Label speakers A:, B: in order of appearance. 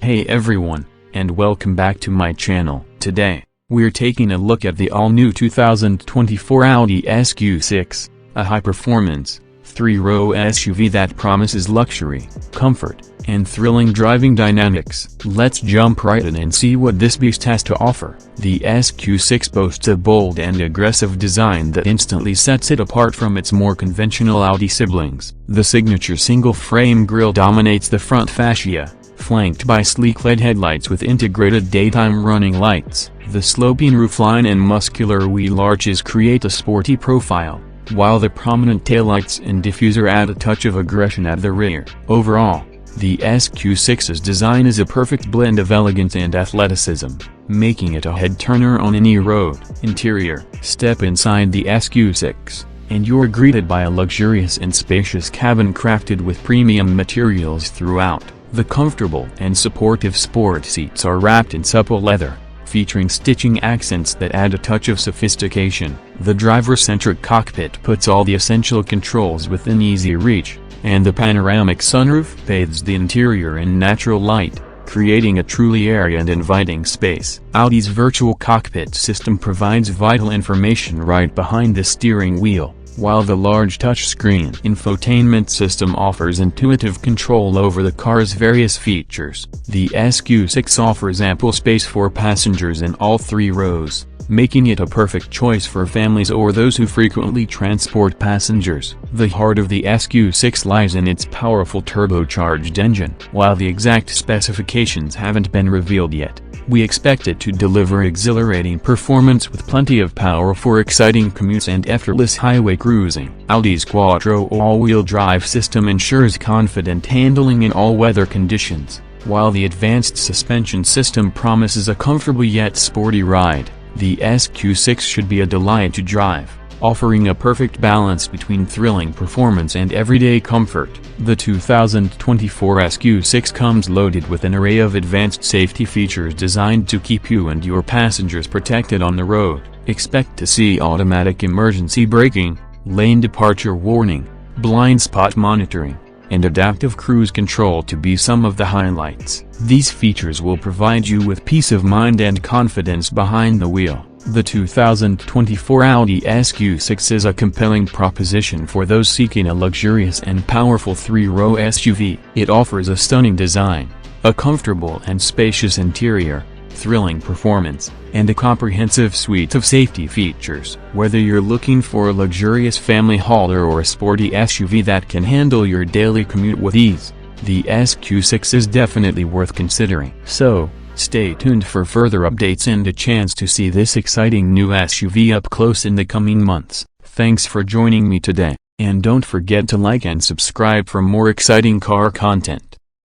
A: Hey everyone, and welcome back to my channel. Today, we're taking a look at the all-new 2024 Audi SQ6, a high-performance, three-row SUV that promises luxury, comfort, and thrilling driving dynamics. Let's jump right in and see what this beast has to offer. The SQ6 boasts a bold and aggressive design that instantly sets it apart from its more conventional Audi siblings. The signature single-frame grille dominates the front fascia, flanked by sleek LED headlights with integrated daytime running lights. The sloping roofline and muscular wheel arches create a sporty profile, while the prominent taillights and diffuser add a touch of aggression at the rear. Overall, the SQ6's design is a perfect blend of elegance and athleticism, making it a head-turner on any road. Interior: step inside the SQ6, and you're greeted by a luxurious and spacious cabin crafted with premium materials throughout. The comfortable and supportive sport seats are wrapped in supple leather, featuring stitching accents that add a touch of sophistication. The driver-centric cockpit puts all the essential controls within easy reach, and the panoramic sunroof bathes the interior in natural light, creating a truly airy and inviting space. Audi's virtual cockpit system provides vital information right behind the steering wheel, while the large touchscreen infotainment system offers intuitive control over the car's various features. The SQ6 offers ample space for passengers in all three rows, making it a perfect choice for families or those who frequently transport passengers. The heart of the SQ6 lies in its powerful turbocharged engine. While the exact specifications haven't been revealed yet, we expect it to deliver exhilarating performance with plenty of power for exciting commutes and effortless highway cruising. Audi's quattro all-wheel drive system ensures confident handling in all weather conditions, while the advanced suspension system promises a comfortable yet sporty ride. The SQ6 should be a delight to drive, offering a perfect balance between thrilling performance and everyday comfort. The 2024 SQ6 comes loaded with an array of advanced safety features designed to keep you and your passengers protected on the road. Expect to see automatic emergency braking, lane departure warning, blind spot monitoring, and adaptive cruise control to be some of the highlights. These features will provide you with peace of mind and confidence behind the wheel. The 2024 Audi SQ6 is a compelling proposition for those seeking a luxurious and powerful three-row SUV. It offers a stunning design, a comfortable and spacious interior, thrilling performance, and a comprehensive suite of safety features. Whether you're looking for a luxurious family hauler or a sporty SUV that can handle your daily commute with ease, the SQ6 is definitely worth considering. So, stay tuned for further updates and a chance to see this exciting new SUV up close in the coming months. Thanks for joining me today, and don't forget to like and subscribe for more exciting car content.